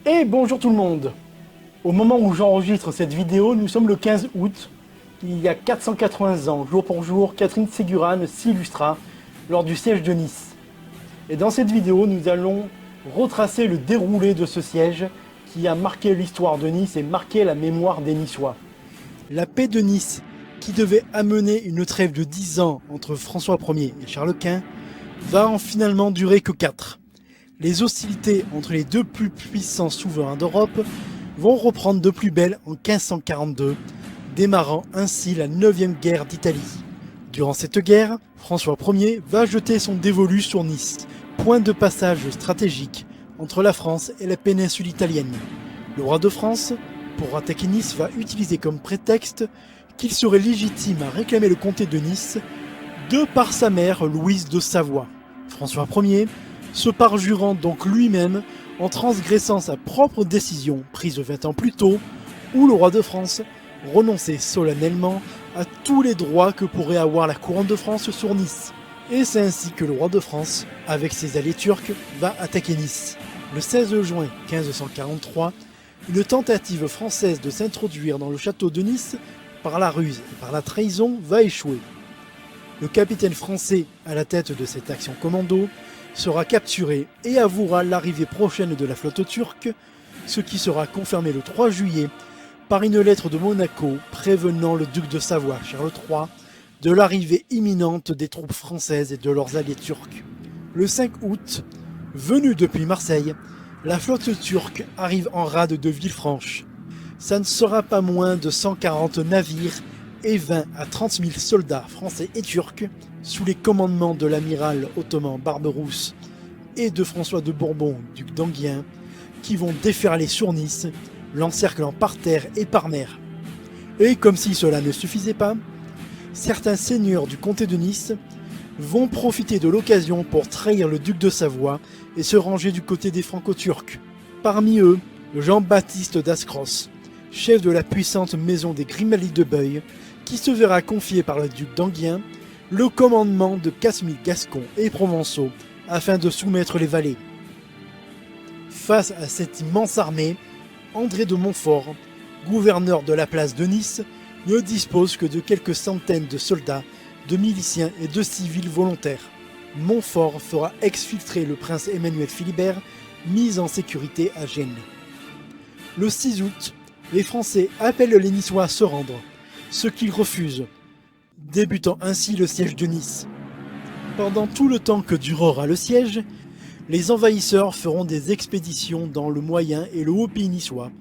Et bonjour tout le monde. Au moment où j'enregistre cette vidéo, nous sommes le 15 août. Il y a 480 ans, jour pour jour, Catherine Ségurane s'illustra lors du siège de Nice. Et dans cette vidéo, nous allons retracer le déroulé de ce siège qui a marqué l'histoire de Nice et marqué la mémoire des Niçois. La paix de Nice, qui devait amener une trêve de 10 ans entre François Ier et Charles Quint, va en finalement durer que 4. Les hostilités entre les deux plus puissants souverains d'Europe vont reprendre de plus belle en 1542, démarrant ainsi la 9e guerre d'Italie. Durant cette guerre, François Ier va jeter son dévolu sur Nice, point de passage stratégique entre la France et la péninsule italienne. Le roi de France, pour attaquer Nice, va utiliser comme prétexte qu'il serait légitime à réclamer le comté de Nice de par sa mère Louise de Savoie. François Ier se parjurant donc lui-même en transgressant sa propre décision prise 20 ans plus tôt, où le roi de France renonçait solennellement à tous les droits que pourrait avoir la couronne de France sur Nice. Et c'est ainsi que le roi de France, avec ses alliés turcs, va attaquer Nice. Le 16 juin 1543, une tentative française de s'introduire dans le château de Nice par la ruse et par la trahison va échouer. Le capitaine français à la tête de cette action commando sera capturé et avouera l'arrivée prochaine de la flotte turque, ce qui sera confirmé le 3 juillet par une lettre de Monaco prévenant le duc de Savoie, Charles III, de l'arrivée imminente des troupes françaises et de leurs alliés turcs. Le 5 août, venue depuis Marseille, la flotte turque arrive en rade de Villefranche. Ça ne sera pas moins de 140 navires et 20 à 30 000 soldats français et turcs, sous les commandements de l'amiral ottoman Barberousse et de François de Bourbon, duc d'Enghien, qui vont déferler sur Nice, l'encerclant par terre et par mer. Et comme si cela ne suffisait pas, certains seigneurs du comté de Nice vont profiter de l'occasion pour trahir le duc de Savoie et se ranger du côté des Franco-Turcs. Parmi eux, Jean-Baptiste d'Ascros, chef de la puissante maison des Grimaldi de Beuil, qui se verra confier par le duc d'Enghien le commandement de 4000 Gascons et Provençaux afin de soumettre les vallées. Face à cette immense armée, André de Montfort, gouverneur de la place de Nice, ne dispose que de quelques centaines de soldats, de miliciens et de civils volontaires. Montfort fera exfiltrer le prince Emmanuel Philibert, mis en sécurité à Gênes. Le 6 août, les Français appellent les Niçois à se rendre, ce qu'ils refusent, débutant ainsi le siège de Nice. Pendant tout le temps que durera le siège, les envahisseurs feront des expéditions dans le Moyen et le Haut-Pays niçois,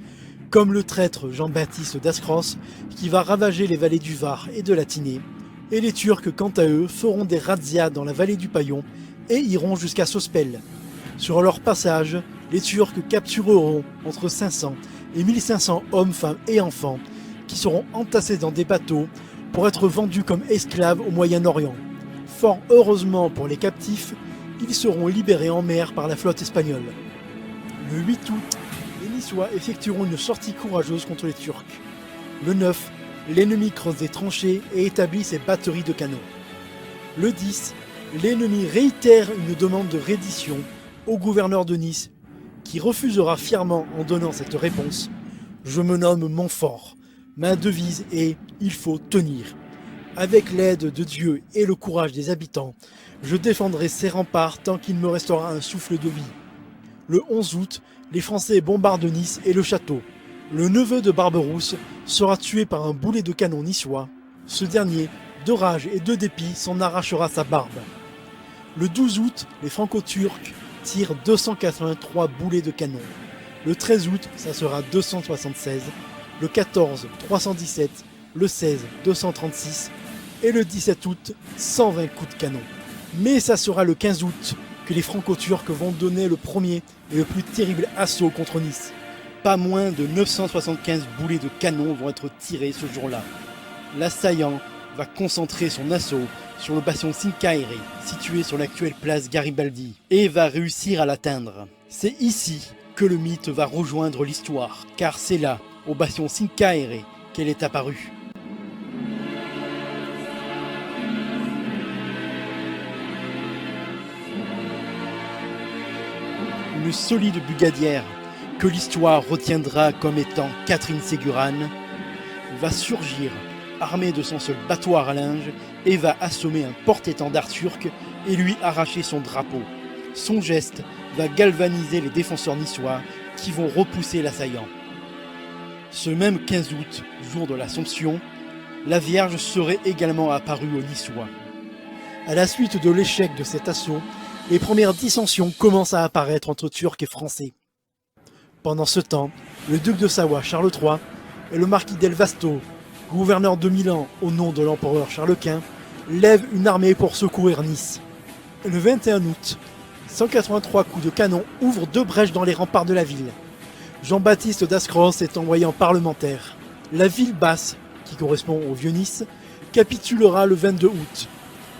comme le traître Jean-Baptiste d'Ascros qui va ravager les vallées du Var et de la Tinée, et les Turcs quant à eux feront des razzias dans la vallée du Paillon et iront jusqu'à Sospel. Sur leur passage, les Turcs captureront entre 500 et 1500 hommes, femmes et enfants qui seront entassés dans des bateaux pour être vendus comme esclaves au Moyen-Orient. Fort heureusement pour les captifs, ils seront libérés en mer par la flotte espagnole. Le 8 août, les Niçois effectueront une sortie courageuse contre les Turcs. Le 9, l'ennemi creuse des tranchées et établit ses batteries de canons. Le 10, l'ennemi réitère une demande de reddition au gouverneur de Nice, qui refusera fièrement en donnant cette réponse : « Je me nomme Montfort. Ma devise est « Il faut tenir ». Avec l'aide de Dieu et le courage des habitants, je défendrai ces remparts tant qu'il me restera un souffle de vie. Le 11 août, les Français bombardent Nice et le château. Le neveu de Barberousse sera tué par un boulet de canon niçois. Ce dernier, de rage et de dépit, s'en arrachera sa barbe. Le 12 août, les Franco-Turcs tirent 283 boulets de canon. Le 13 août, ça sera 276. Le 14, 317. Le 16, 236. Et le 17 août, 120 coups de canon. Mais ça sera le 15 août que les Franco-Turcs vont donner le premier et le plus terrible assaut contre Nice. Pas moins de 975 boulets de canon vont être tirés ce jour-là. L'assaillant va concentrer son assaut sur le bastion Cincaire, situé sur l'actuelle place Garibaldi, et va réussir à l'atteindre. C'est ici que le mythe va rejoindre l'histoire, car c'est là, au bastion Cincaire, qu'elle est apparue. Une solide bugadière que l'histoire retiendra comme étant Catherine Ségurane, va surgir armée de son seul battoir à linge et va assommer un porte-étendard turc et lui arracher son drapeau. Son geste va galvaniser les défenseurs niçois qui vont repousser l'assaillant. Ce même 15 août, jour de l'Assomption, la Vierge serait également apparue aux Niçois. À la suite de l'échec de cet assaut, les premières dissensions commencent à apparaître entre Turcs et Français. Pendant ce temps, le duc de Savoie Charles III et le marquis del Vasto, gouverneur de Milan au nom de l'empereur Charles Quint, lèvent une armée pour secourir Nice. Le 21 août, 183 coups de canon ouvrent 2 brèches dans les remparts de la ville. Jean-Baptiste d'Ascros est envoyé en parlementaire. La ville basse, qui correspond au Vieux-Nice, capitulera le 22 août.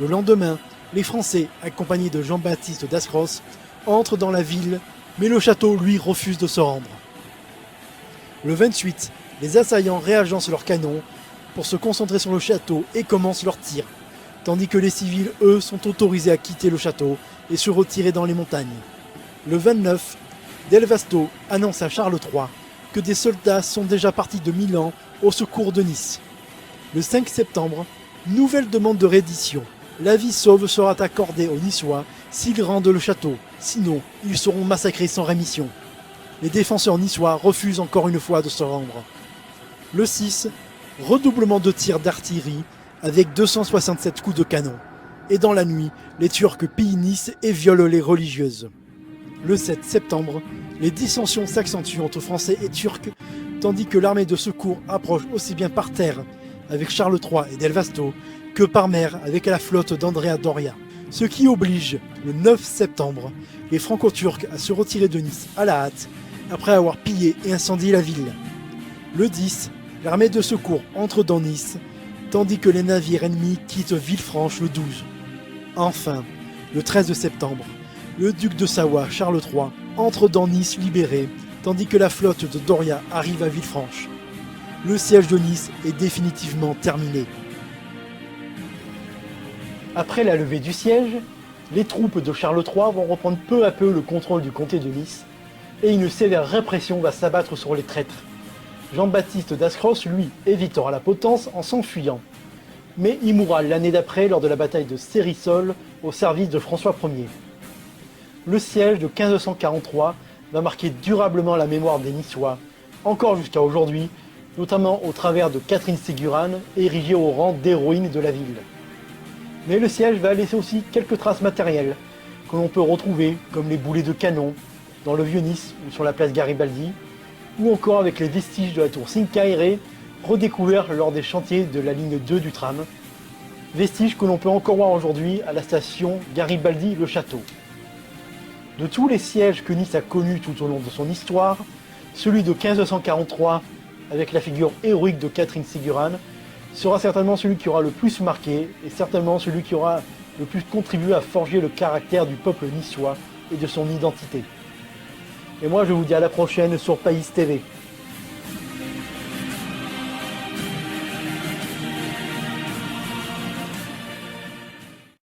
Le lendemain, les Français, accompagnés de Jean-Baptiste d'Ascros, entrent dans la ville, mais le château, lui, refuse de se rendre. Le 28, les assaillants réagencent leurs canons pour se concentrer sur le château et commencent leur tir, tandis que les civils, eux, sont autorisés à quitter le château et se retirer dans les montagnes. Le 29, Del Vasto annonce à Charles III que des soldats sont déjà partis de Milan au secours de Nice. Le 5 septembre, nouvelle demande de reddition. La vie sauve sera accordée aux Niçois s'ils rendent le château, sinon ils seront massacrés sans rémission. Les défenseurs niçois refusent encore une fois de se rendre. Le 6, redoublement de tirs d'artillerie avec 267 coups de canon. Et dans la nuit, les Turcs pillent Nice et violent les religieuses. Le 7 septembre, les dissensions s'accentuent entre Français et Turcs, tandis que l'armée de secours approche aussi bien par terre avec Charles III et Del Vasto que par mer avec la flotte d'Andrea Doria. Ce qui oblige, le 9 septembre, les Franco-Turcs à se retirer de Nice à la hâte, après avoir pillé et incendié la ville. Le 10, l'armée de secours entre dans Nice, tandis que les navires ennemis quittent Villefranche le 12. Enfin, le 13 septembre, le duc de Savoie, Charles III, entre dans Nice libéré, tandis que la flotte de Doria arrive à Villefranche. Le siège de Nice est définitivement terminé. Après la levée du siège, les troupes de Charles III vont reprendre peu à peu le contrôle du comté de Nice et une sévère répression va s'abattre sur les traîtres. Jean-Baptiste d'Ascros, lui, évitera la potence en s'enfuyant. Mais il mourra l'année d'après lors de la bataille de Cérisole au service de François Ier. Le siège de 1543 va marquer durablement la mémoire des Niçois, encore jusqu'à aujourd'hui, notamment au travers de Catherine Ségurane, érigée au rang d'héroïne de la ville. Mais le siège va laisser aussi quelques traces matérielles que l'on peut retrouver, comme les boulets de canon dans le Vieux-Nice ou sur la place Garibaldi, ou encore avec les vestiges de la tour Cincaire redécouverts lors des chantiers de la ligne 2 du tram, vestiges que l'on peut encore voir aujourd'hui à la station Garibaldi-Le Château. De tous les sièges que Nice a connus tout au long de son histoire, celui de 1543, avec la figure héroïque de Catherine Ségurane, sera certainement celui qui aura le plus marqué et certainement celui qui aura le plus contribué à forger le caractère du peuple niçois et de son identité. Et moi je vous dis à la prochaine sur Pays TV.